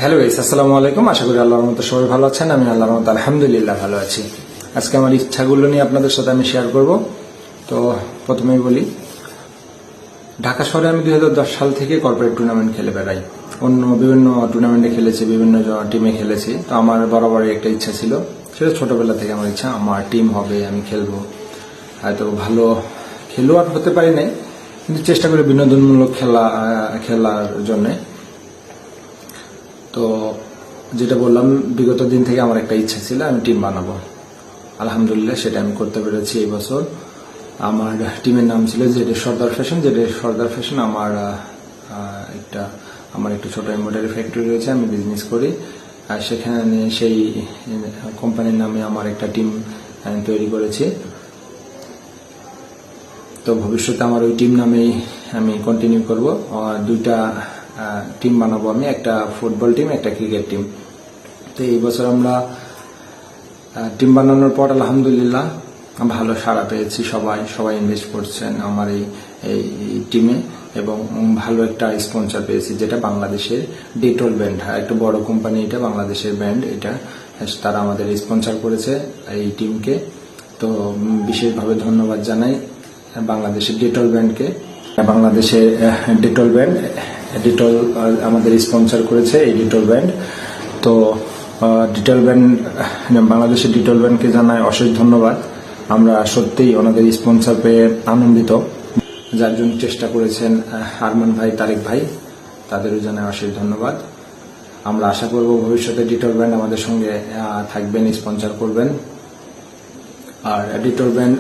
Hello guys, আসসালামু আলাইকুম। আশা করি আল্লাহর রহমতে সবাই ভালো আছেন। আমি আল্লাহর রহমতে আলহামদুলিল্লাহ ভালো আছি। আজকে আমার ইচ্ছাগুলো নিয়ে আপনাদের সাথে আমি শেয়ার করব। তো প্রথমেই বলি, ঢাকা শহরে আমি 2010 সাল থেকে কর্পোরেট টুর্নামেন্ট খেলে বেড়াই। অন্য বিভিন্ন টুর্নামেন্টে খেলেছি, বিভিন্ন টিমে খেলেছি। তো আমার বরাবরই একটা ইচ্ছা ছিল, সেটা ছোটবেলা থেকে আমার ইচ্ছা, আমার টিম হবে, আমি খেলবো। হয়তো ভালো খেলোয়াড় হতে পারি নাই, কিন্তু চেষ্টা করি বিনোদনমূলক খেলার জন্যে। তো যেটা বললাম, বিগত দিন থেকে আমার একটা ইচ্ছা ছিল আমি টিম বানাবো। আলহামদুলিল্লাহ সেটা আমি করতে পেরেছি এই বছর। আমার টিমের নাম ছিল জেডে সর্দার ফ্যাশন। জেডে সর্দার ফ্যাশন আমার একটা ছোট এমব্রয়ডারি ফ্যাক্টরি রয়েছে, আমি বিজনেস করি। আর সেখানে সেই কোম্পানির নামে আমার একটা টিম তৈরি করেছি। তো ভবিষ্যতে আমার ওই টিম নামেই আমি কন্টিনিউ করব। দুইটা টিম বানাবো আমি, একটা ফুটবল টিম, একটা ক্রিকেট টিম। তো এই বছর আমরা টিম বানানোর পর আলহামদুলিল্লাহ ভালো সাড়া পেয়েছি। সবাই ইনভেস্ট করছেন আমার এই টিমে, এবং ভালো একটা স্পন্সর পেয়েছি, যেটা বাংলাদেশের ডেটল ব্র্যান্ড, একটা বড় কোম্পানি, এটা বাংলাদেশের ব্র্যান্ড। এটা তারা আমাদের স্পন্সর করেছে এই টিমকে। তো বিশেষভাবে ধন্যবাদ জানাই বাংলাদেশের ডেটল ব্র্যান্ডকে। বাংলাদেশের ডেটল ব্র্যান্ড, ডিটল আমাদের স্পন্সর করেছে এই ডিটল ব্র্যান্ড। তো ডিটল ব্র্যান্ড, বাংলাদেশের ডিটল ব্র্যান্ডকে জানাই অশেষ ধন্যবাদ। আমরা সত্যিই ওনাদের স্পন্সর পেয়ে আনন্দিত। যার জন্য চেষ্টা করেছেন আরমান ভাই, তারেক ভাই, তাদেরও জানাই অশেষ ধন্যবাদ। আমরা আশা করব ভবিষ্যতে ডিটল ব্র্যান্ড আমাদের সঙ্গে থাকবেন, স্পন্সর করবেন। আর ডিটল ব্র্যান্ড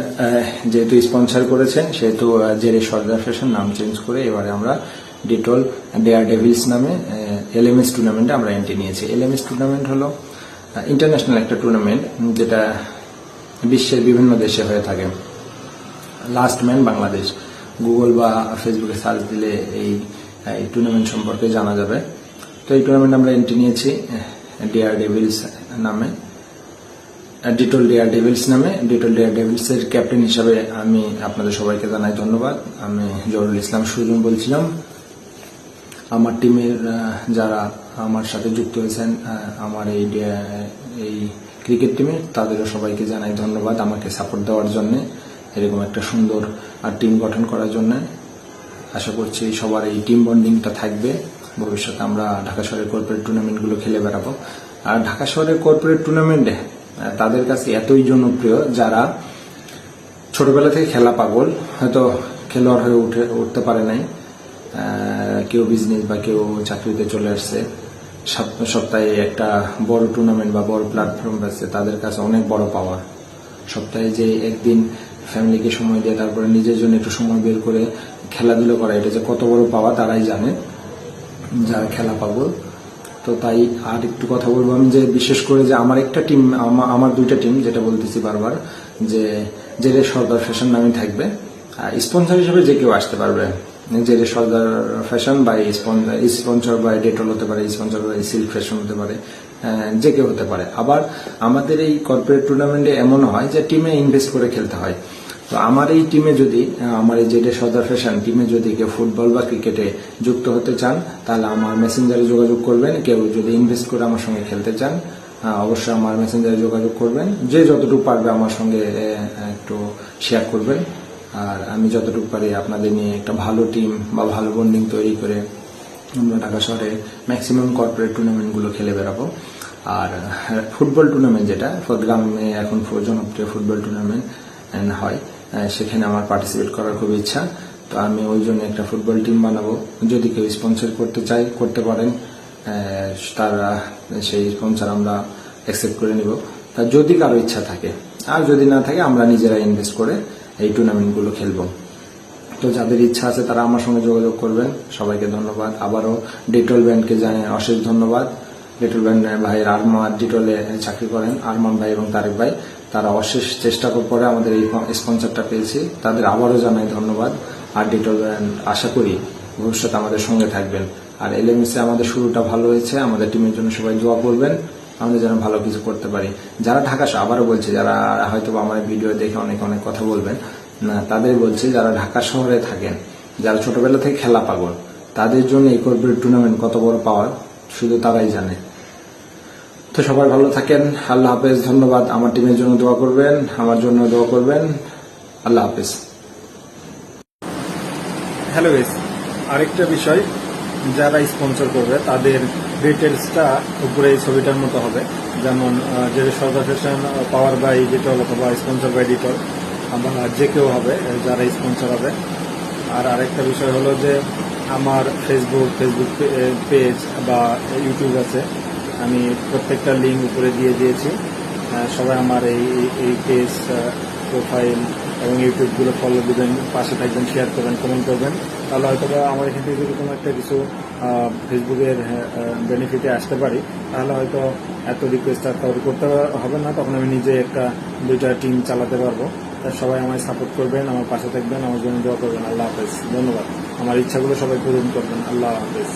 যেহেতু স্পন্সর করেছেন, সেহেতু জেডে সর্দার ফ্যাশন নাম চেঞ্জ করে এবারে আমরা ডিটল ডেয়ার ডেভিলস নামে এলএমএস টুর্নামেন্টে আমরা এন্ট্রি নিয়েছি। এলএমএস টুর্নামেন্ট হলো ইন্টারন্যাশনাল একটা টুর্নামেন্ট, যেটা বিশ্বের বিভিন্ন দেশে হয়ে থাকে। লাস্ট ম্যান বাংলাদেশ, গুগল বা ফেসবুকে সার্চ দিলে এই টুর্নামেন্ট সম্পর্কে জানা যাবে। তো এই টুর্নামেন্টে আমরা এন্ট্রি নিয়েছি ডেয়ার ডেভিলস নামে, ডিটল ডেয়ার ডেভিলস নামে। ডিটল ডেয়ার ডেভিলস এর ক্যাপ্টেন হিসাবে আমি আপনাদের সবাইকে জানাই ধন্যবাদ। আমি জহুরুল ইসলাম সুজন বলছিলাম। আমার টিমের যারা আমার সাথে যুক্ত হয়েছেন আমার এই ক্রিকেট টিমে, তাদেরও সবাইকে জানাই ধন্যবাদ আমাকে সাপোর্ট দেওয়ার জন্য, এরকম একটা সুন্দর টিম গঠন করার জন্য। আশা করছি সবার এই টিম বন্ডিংটা থাকবে। ভবিষ্যতে আমরা ঢাকা শহরের কর্পোরেট টুর্নামেন্টগুলো খেলে বেড়াবো। আর ঢাকা শহরের কর্পোরেট টুর্নামেন্টে তাদের কাছে এতই জনপ্রিয় যারা ছোটবেলা থেকে খেলা পাগল, হয়তো খেলোয়াড় হয়ে উঠতে পারে নাই, কেউ বিজনেস বা কেউ চাকরিতে চলে আসছে, সপ্তাহে একটা বড় টুর্নামেন্ট বা বড় প্ল্যাটফর্ম পাচ্ছে, তাদের কাছে অনেক বড় পাওয়া। সপ্তাহে যে একদিন ফ্যামিলিকে সময় দিয়ে তারপরে নিজের জন্য একটু সময় বের করে খেলাধুলো করা, এটা যে কত বড় পাওয়া তারাই জানে, যারা খেলা পাগল। তো তাই আর একটু কথা বলবো আমি, যে বিশেষ করে যে আমার একটা টিম, আমার দুইটা টিম, যেটা বলতেছি বারবার, যে জেডে সর্দার ফ্যাশন নামে থাকবে। স্পন্সর হিসেবে যে কেউ আসতে পারবে, জেডে সর্দার ফ্যাশন বা স্পন্সর বা ডেটল হতে পারে, স্পন্সর বা সিল্ক ফ্যাশন হতে পারে, যে কেউ হতে পারে। আবার আমাদের এই কর্পোরেট টুর্নামেন্টে এমন হয় যে টিমে ইনভেস্ট করে খেলতে হয়। তো আমার এই টিমে যদি, আমার এই জেডে সর্দার ফ্যাশন টিমে যদি কেউ ফুটবল বা ক্রিকেটে যুক্ত হতে চান, তাহলে আমার মেসেঞ্জারে যোগাযোগ করবেন। কেউ যদি ইনভেস্ট করে আমার সঙ্গে খেলতে চান, অবশ্যই আমার মেসেঞ্জারে যোগাযোগ করবেন। যে যতটুকু পারবে আমার সঙ্গে একটু শেয়ার করবেন। আর আমি যতটুকু পারি আপনাদের নিয়ে একটা ভালো টিম বা ভালো বন্ডিং তৈরি করে আমরা ঢাকা শহরে ম্যাক্সিমাম কর্পোরেট টুর্নামেন্টগুলো খেলে বেড়াবো। আর ফুটবল টুর্নামেন্ট, যেটা গ্রামে এখন জনপ্রিয় ফুটবল টুর্নামেন্ট হয়, সেখানে আমার পার্টিসিপেট করার খুব ইচ্ছা। তো আমি ওই জন্য একটা ফুটবল টিম বানাবো। যদি কেউ স্পন্সর করতে চায়, করতে পারেন, তারা সেই স্পন্সর আমরা অ্যাকসেপ্ট করে নিব। তা যদি কারো ইচ্ছা থাকে, আর যদি না থাকে আমরা নিজেরা ইনভেস্ট করে এই টুর্নামেন্টগুলো খেলবো। তো যাদের ইচ্ছা আছে তারা আমার সঙ্গে যোগাযোগ করবেন। সবাইকে ধন্যবাদ। আবারও ডেটল ব্র্যান্ডকে জানাই অশেষ ধন্যবাদ। ডেটল ব্র্যান্ড ভাইয়ের আরমান ডিটলে চাকরি করেন, আরমান ভাই এবং তারেক ভাই, তারা অশেষ চেষ্টা করে আমাদের এই স্পন্সরটা পেয়েছি, তাদের আবারও জানাই ধন্যবাদ। আর ডিটল ব্র্যান্ড আশা করি ভবিষ্যতে আমাদের সঙ্গে থাকবেন। আর এলএমএস এ আমাদের শুরুটা ভালো হয়েছে, আমাদের টিমের জন্য সবাই দোয়া করবেন, আমাদের যেন ভালো কিছু করতে পারি। যারা ঢাকা, আবারও বলছি, যারা হয়তো আমার ভিডিও দেখে অনেক অনেক কথা বলবেন না, তাদের বলছি যারা ঢাকা শহরে থাকেন, যারা ছোটবেলা থেকে খেলা পাগল, তাদের জন্য এই কর্পোরেট টুর্নামেন্ট কত বড় পাওয়ার শুধু তারাই জানে। তো সবাই ভালো থাকেন, আল্লাহ হাফেজ, ধন্যবাদ। আমার টিমের জন্য দোয়া করবেন, আমার জন্য দোয়া করবেন। আল্লাহ হাফেজ। হ্যালো গাইস, আরেকটা বিষয়, যারা স্পন্সর করবে তাদের ডিটেলসটা উপরে এই ছবিটার মতো হবে, যেমন যে সরকার ফ্যাশন, পাওয়ার বাই ডিটল অথবা স্পন্সর বাই ডিটল, বা যে কেউ হবে যারা স্পন্সর হবে। আর আরেকটা বিষয় হলো যে আমার ফেসবুক পেজ বা ইউটিউব আছে, আমি প্রত্যেকটা লিঙ্ক উপরে দিয়ে দিয়েছি। সবাই আমার এই পেজ, প্রোফাইল এবং ইউটিউবগুলো ফলো দিবেন, পাশে থাকবেন, শেয়ার করবেন, কমেন্ট করবেন। তাহলে হয়তো আমার এখান থেকে যদি কোনো একটা কিছু ফেসবুকের বেনিফিটে আসতে পারি, তাহলে হয়তো এত রিকোয়েস্ট আর কাউকে করতে হবে না, তখন আমি নিজে একটা দুইটা টিম চালাতে পারবো। তাই সবাই আমায় সাপোর্ট করবেন, আমার পাশে থাকবেন, আমার জন্য দোয়া করবেন। আল্লাহ হাফেজ, ধন্যবাদ। আমার ইচ্ছাগুলো সবাই পূরণ করবেন। আল্লাহ হাফেজ।